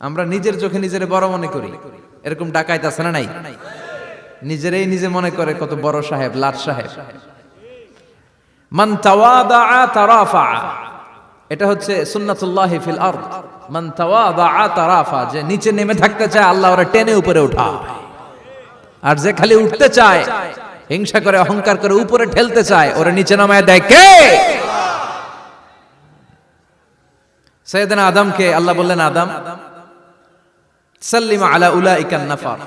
আমরা নিজের চোখে নিজের বড় মনে করি, এরকম ডাকাইত আছে না নাই? নিজেরাই নিজে মনে করে কত বড় সাহেব, লাট সাহেব। মান তাওয়াদা তারাফা, এটা হচ্ছে সুন্নাতুল্লাহি ফিল আরদ। মান তাওয়াদা তারাফা, যে নিচে নেমে থাকতে চায় আল্লাহ ওরা টেনে উপরে উঠায়, আর যে খালি উঠতে চায়, হিংসা করে অহংকার করে উপরে ঠেলতে চায়, ওরা নিচে নামায় দেয় কে? সাইয়েদনা আদমকে আল্লাহ বললেন, আদম সাল্লিমা আলা উলাইকান নাফার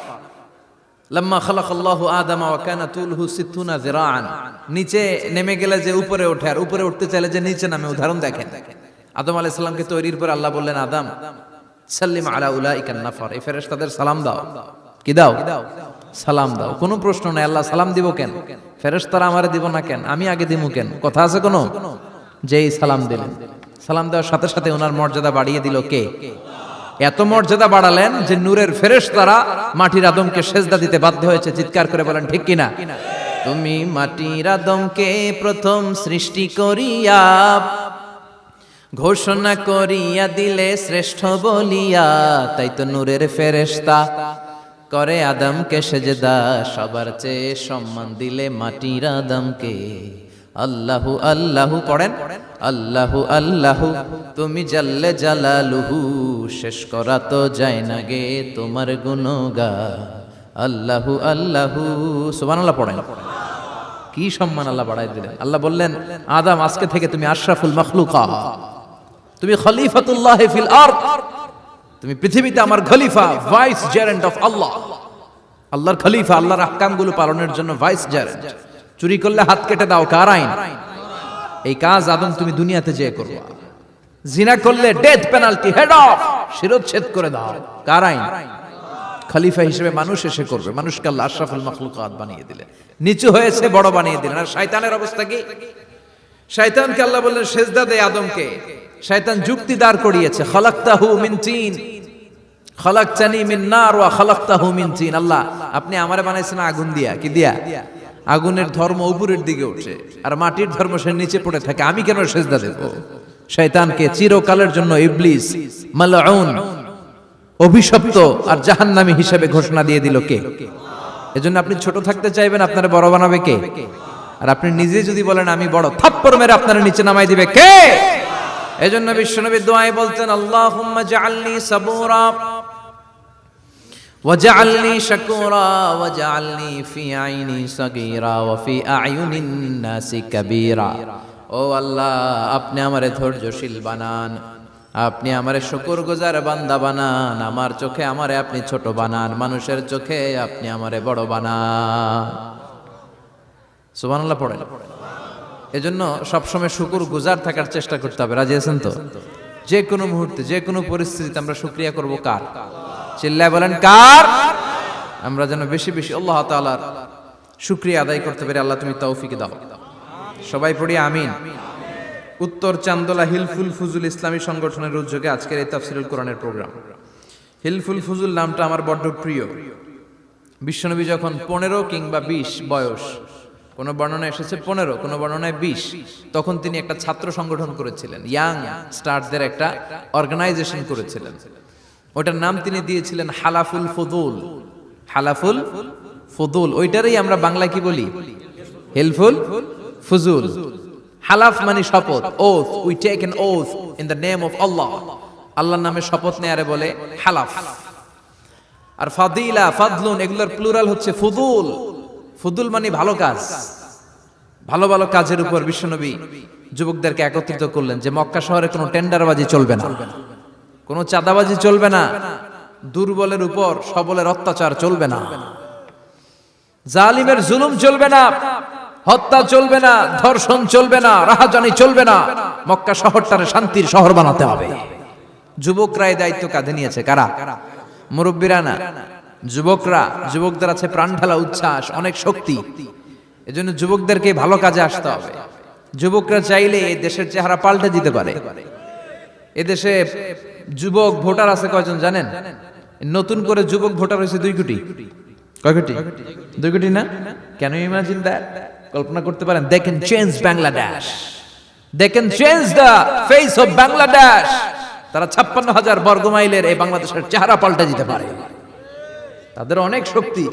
লাম্মা খালাকাল্লাহু আদামা ওয়া কানা তুলহু 60 যিরাআন। নিচে নেমে গেলে যে উপরে ওঠে, আর উপরে উঠতে চাইলে যে নিচে নামে। উদাহরণ দেখেন, আদম আলাইহিস সালামকে তৈরির পর আল্লাহ বললেন, আদম সাল্লিমা আলা উলাইকান নাফার, এই ফেরেশতাদের সালাম দাও। কি দাও? সালাম দাও। কোনো প্রশ্ন নাই, আল্লাহ সালাম দিব কেন? ফেরেশতারা আমারে দিব না কেন? আমি আগে দিব কেন? কথা আছে কোনো? যেই সালাম দিলেন, সালাম দেওয়ার সাথে সাথে ওনার মর্যাদা বাড়িয়ে দিল কে? এত মর্যাদা বাড়ালেন যে নূরের ফেরেশতারা মাটির আদমকে সেজদা দিতে বাধ্য হয়েছে। চিৎকার করে বলেন ঠিক কিনা? তুমি মাটির আদমকে প্রথম সৃষ্টি করিয়া ঘোষণা করিয়া দিলে শ্রেষ্ঠ বলিয়া, তাই তো নূরের ফেরেশতা করে আদমকে সেজদা। সবার চেয়ে সম্মান দিলে মাটির আদমকে। আল্লাহু আল্লাহু পড়েন, আল্লাহু আল্লাহু তুমি জাল্লে জালালুহু, শেষ করা তো যায় না গে তোমার গুণগান। আল্লাহু আল্লাহু, সুবহানাল্লাহ পড়েন। কি সম্মান আল্লাহ বাড়াই দিলেন। আল্লাহ বললেন, আদম আজকে থেকে তুমি আশরাফুল মাখলুকাত, তুমি খলিফাতুল্লাহ ফিল আরদ, তুমি পৃথিবীতে আমার খলিফা, ভাইস জেরেন্ট অফ আল্লাহ। আল্লাহর খলিফা, আল্লাহর আহকামগুলো পালনের জন্য ভাইস জেরেন্ট। চুরি করলে হাত কেটে দাও, কার আইন? এই কাজ আদম তুমি দুনিয়াতে যেয়ে করবা। জিনা করলে ডেথ পেনাল্টি, হেড অফ, শিরচ্ছেদ করে দাও, কার আইন? খলিফা হিসেবে মানুষ এসে করবে। মানুষকে আল্লাহ আশরাফুল মাখলুকাত বানিয়ে দিলেন, নিচু হয়েছে বড় বানিয়ে দিলেন। আর শয়তানের অবস্থা কি? শয়তানকে আল্লাহ বললেন সেজদা দে আদমকে। শয়তান যুক্তি দাঁড় করিয়েছে, খালাকতাহু মিন তিন খালাকতানি মিন নার ওয়া খালাকতাহু মিন তিন। আল্লাহ আপনি আমারে বানাইছেন আগুন দিয়া। কি দিয়া? আগুনের ধর্ম উপরের দিকে ওঠে, আর মাটির ধর্ম সে নিচে পড়ে থাকে, আমি কেন সেজদা দেব? শয়তানকে চিরকালের জন্য ইবলিস মালউন, অভিশপ্ত আর জাহান্নামী হিসেবে ঘোষণা দিয়ে দিল কে? এজন্য আপনি ছোট থাকতে চাইবেন, আপনারা বড় বানাবে কে? আর আপনি নিজে যদি বলেন আমি বড়, থাপ্পড় মেরে আপনারা নিচে নামাই দিবে কে? এজন্য বিশ্বনবী দোয়ায় বলতেন, আল্লাহুম্মা জাআলনি সাবুরা ওয়াজআলনি শাকুরা ওয়াজআলনি ফি আইনি সাগীরা ওয়া ফি আ'য়ুনিন নাসি কাবীরা। ও আল্লাহ, আপনি আমারে ধৈর্যশীল বানান, আপনি আমারে শুকরগুজার বান্দা বানান, আমার চোখে আমারে আপনি ছোট বানান, মানুষের চোখে আপনি আমারে বড় বানান। সুবহানাল্লাহ পড়েন। এজন্য সবসময় শুকরগুজার থাকার চেষ্টা করতে হবে। রাজি আছেন তো? যে কোনো মুহূর্তে, যে কোনো পরিস্থিতিতে আমরা শুকরিয়া করব কার? চিল্লায় বলেন কার? আমরা যেন বেশি বেশি আল্লাহ তাআলার শুকরিয়া আদায় করতে পারি। আল্লাহ তুমি তৌফিক দাও। সবাই পড়ি আমিন। উত্তর চান্দোলা হিলফুল ফুজুল ইসলামী সংগঠনের উদ্যোগে আজকের এই তাফসীরুল কোরআনের প্রোগ্রাম। হিলফুল ফুজুল নামটা আমার বড্ড প্রিয়। বিশ্বনবী যখন 15 কিংবা 20 বয়স, কোন বর্ণনায় এসেছে 15, কোন বর্ণনায় 20, তখন তিনি একটা ছাত্র সংগঠন করেছিলেন, ইয়াং স্টারদের একটা অর্গানাইজেশন করেছিলেন। ওটার নাম তিনি দিয়েছিলেন হালাফুল ফুদুল। হালাফুল ফুদুল, ওইটারই আমরা বাংলায় কি বলি? হিলফুল ফুজুল। হালাফ মানে শপথ, oath, we take an oath in the name of Allah. আল্লাহর নামে শপথ নেয়ারে বলে হালাফ। আর ফাদিলা, ফাদলুন, এগুলোর প্লুরাল হচ্ছে ফুদুল। ফুদুল মানে ভালো কাজ। ভালো ভালো কাজের উপর বিশ্বনবী যুবকদেরকে একত্রিত করলেন যে মক্কা শহরে কোনো টেন্ডারবাজি চলবে না, কোনো চাঁদাবাজি চলবে না, দুর্বলের উপর সবলের অত্যাচার চলবে না, জালিমের জুলুম চলবে না, হত্যা চলবে না, ধর্ষণ চলবে না, রাহাজানি চলবে না। মক্কা শহরটারে শান্তির শহর বানাতে হবে। যুবকরা এই দায়িত্ব কাঁধে নিয়েছে। কারা? মুরব্বীরা না, যুবকরা। যুবকদের আছে প্রাণ ঢালা উচ্ছ্বাস, অনেক শক্তি। এজন্য যুবকদেরকে ভালো কাজে আসতে হবে। যুবকরা চাইলে এই দেশের চেহারা পাল্টে দিতে পারে। এদেশে যুবক ভোটার আছে কয়জন জানেন? নতুন করে যুবক ভোটার হয়েছে 2 কোটি। কয় কোটি? 2 কোটি না? Can you imagine that? কল্পনা করতে পারেন? They can change Bangladesh, they can change the face of Bangladesh. তারা 56,000 বর্গ মাইলের এই বাংলাদেশের চেহারা পাল্টে দিতে পারে। তাদের অনেক শক্তি।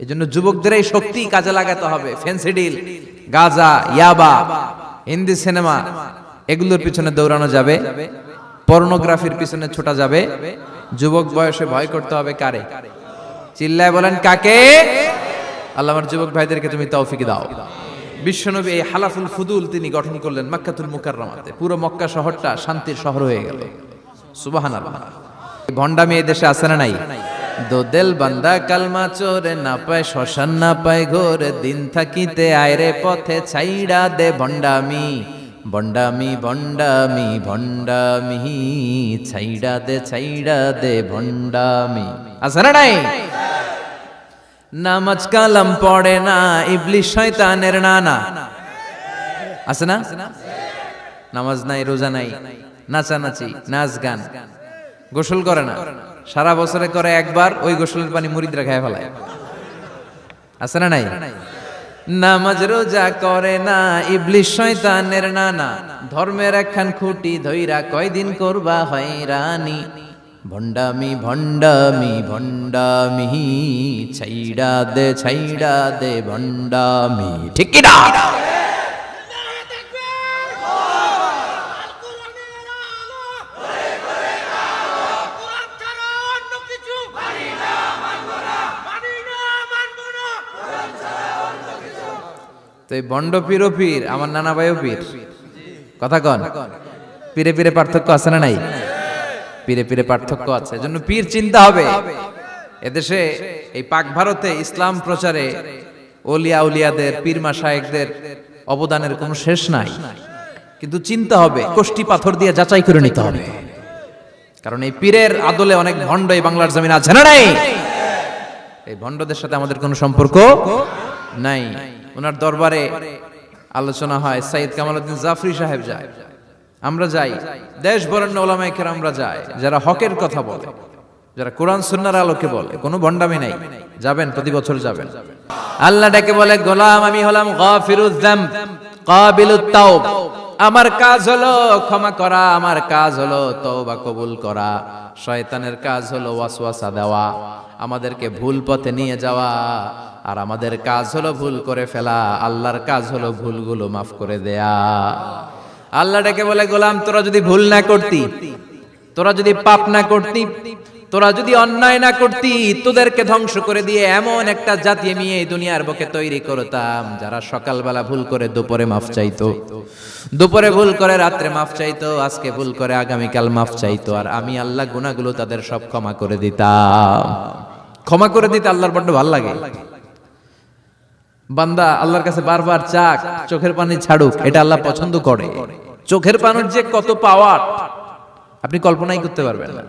এই জন্য যুবকদের এই শক্তি কাজে লাগাতে হবে। ফেন্সিডিল, গাঁজা, ইয়াবা, হিন্দি সিনেমা এগুলোর পিছনে দৌড়ানো যাবে, পর্নোগ্রাফির পিছনে ছোটা যাবে। যুবক বয়সে ভয় করতে হবে কারে? চিল্লায় বলেন কাকে? আল্লাহ আমার যুবক ভাইদেরকে তুমি তৌফিক দাও। বিশ্বনবী এই হালাফুল ফুদুল তিনি গঠন করলেন মক্কাতুল মুকাররমাতে। পুরো মক্কা শহরটা শান্তির শহর হয়ে গেল। সুবহানাল্লাহ। ভণ্ডামি এই দেশে আছে না নাই? দো দিল বান্দা কালমা চোরে, না পায় শ্মশান না পায় ঘোর, দিন থাকিতে আয়রে পথে ছাইড়া দে ভণ্ডামি, ভণ্ডামি ভণ্ডামি ভণ্ডামি, ছাইড়া দে ভণ্ডামি। আছে না নাই? নামাজ কালাম পড়ে না, ইবলিশ শয়তানের নানা। আছে না? নামাজ নাই, রোজা নাই, নাচানাচি, নাচ গান, গোসল করে না, সারা বছরে করে একবার, ওই গোসলের পানি মুরিদরা খেয়ে ফেলায়। আছে না নাই? নামাজ রোজা করে না, ইবলিশ শয়তানের নানা, ধর্মের একখান খুঁটি ধইরা কয়দিন করবা হয়রানি, ভণ্ডামি ভণ্ডামি ভণ্ডামি, ছাইড়া দে ভণ্ডামি। ঠিক কি না? তো এই বন্ড পীর ও পীর, আমার নানা ভাইও পীর। কথা কন, পীরে পীরে পার্থক্য আছে না নাই? পীরে পীরে পার্থক্য আছে। এজন্য পীর চিন্তা হবে। এদেশে এই পাক ভারতে ইসলাম প্রচারে ওলিয়া উলিয়াদের, পীর মাশায়েখদের অবদানের কোনো শেষ নাই। কিন্তু চিন্তা হবে, কষ্টি পাথর দিয়ে যাচাই করে নিতে হবে। কারণ এই পীরের আদলে অনেক ভণ্ড এই বাংলার জমিন আছে না নাই? এই ভণ্ডদের সাথে আমাদের কোনো সম্পর্ক নাই। ওনার দরবারে আলোচনা হয়, সাইয়্যিদ কামালউদ্দিন জাফরি সাহেব যায়, আমরা যাই, দেশ বরেণ্য ওলামায়ে কেরামরা যায়, যারা হকের কথা বলে, যারা কোরআন সুন্নাহর আলোকে বলে, কোনো ভণ্ডামি নাই। যাবেন, প্রতি বছর যাবেন। আল্লাহ ডেকে বলে, গোলাম আমি হলাম গাফিরুয যামব কাবিলুত তাওব। আমার কাজ হলো ক্ষমা করা, আমার কাজ হলো তওবা কবুল করা। শয়তানের কাজ হলো ওয়াসওয়াসা দেওয়া, আমাদেরকে ভুল পথে নিয়ে যাওয়া। আর আমাদের কাজ হলো ভুল করে ফেলা, আল্লাহর কাজ হলো ভুলগুলো মাফ করে দেয়া। আল্লাহ ডেকে বলে, গোলাম তোরা যদি ভুল না করতি, তোরা যদি পাপ না করতি, তোরা যদি অন্যায় না করতি, তোদেরকে ধ্বংস করে দিয়ে এমন একটা জাতি আমি এই দুনিয়ার বুকে তৈরি করতাম, যারা সকালবেলা ভুল করে দুপুরে মাফ চাইতো, দুপুরে ভুল করে রাত্রে মাফ চাইতো, আজকে ভুল করে আগামীকাল মাফ চাইতো। আর আমি আল্লাহ গুনাহগুলো তাদের সব ক্ষমা করে দিতাম। ক্ষমা করে দিতে আল্লাহর বড্ড ভালো লাগে। বান্দা আল্লাহর কাছে বারবার চাক, চোখের পানি ছাড়ুক, এটা আল্লাহ পছন্দ করে। চোখের পানির যে কত পাওয়ার আপনি কল্পনাই করতে পারবেন না।